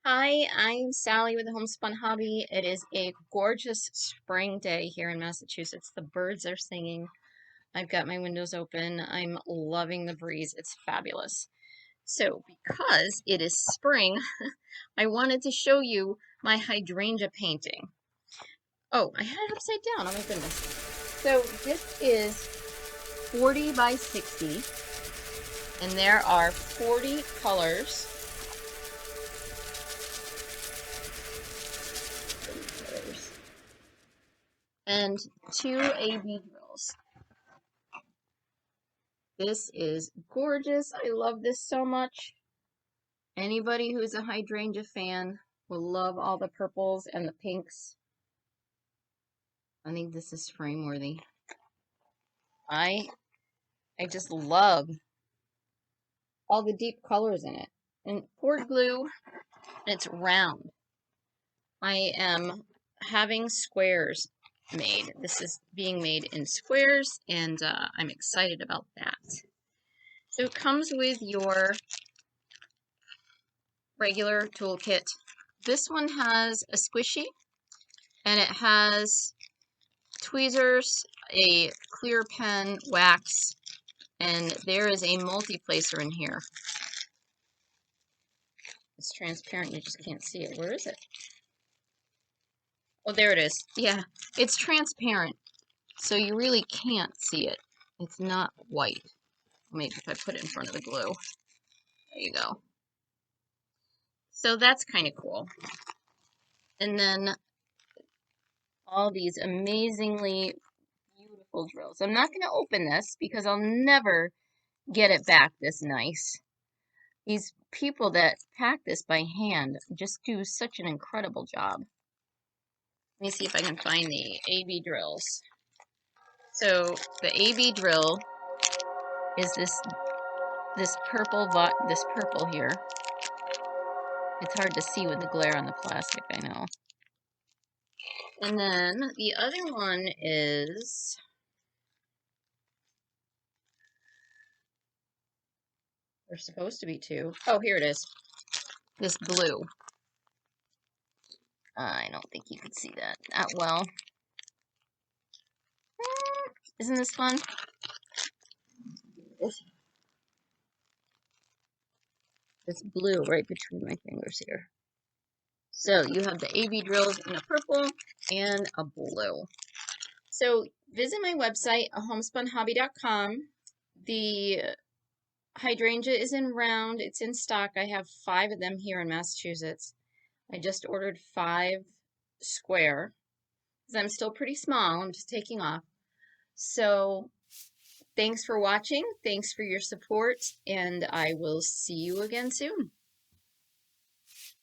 Hi, I'm Sally with the Homespun Hobby. It is a gorgeous spring day here in Massachusetts. The birds are singing. I've got my windows open. I'm loving the breeze. It's fabulous. So, because it is spring, I wanted to show you my hydrangea painting. Oh, I had it upside down. Oh my goodness. So, this is 40 by 60, and there are 40 colors. And 2 AB drills. This is gorgeous. I love this so much. Anybody who's a hydrangea fan will love all the purples and the pinks. I think this is frame worthy. I just love all the deep colors in it. And poured glue, and it's round. I am having squares made. This is being made in squares, and I'm excited about that. So it comes with your regular toolkit. This one has a squishy, and it has tweezers, a clear pen, wax, and there is a multi-placer in here. It's transparent, you just can't see it. Where is it? Oh, there it is. Yeah, it's transparent, so you really can't see it. It's not white. Maybe if I put it in front of the glue. There you go. So that's kind of cool. And then all these amazingly beautiful drills. I'm not going to open this because I'll never get it back this nice. These people that pack this by hand just do such an incredible job. Let me see if I can find the AB drills. So the AB drill is this purple here. It's hard to see with the glare on the plastic, I know. And then the other one is there's supposed to be two. Oh, here it is. This blue. I don't think you can see that well. Isn't this fun? This blue right between my fingers here. So you have the AB drills in a purple and a blue. So visit my website, homespunhobby.com. The hydrangea is in round. It's in stock. I have 5 of them here in Massachusetts. I just ordered 5 square because I'm still pretty small. I'm just taking off. So thanks for watching. Thanks for your support, and I will see you again soon.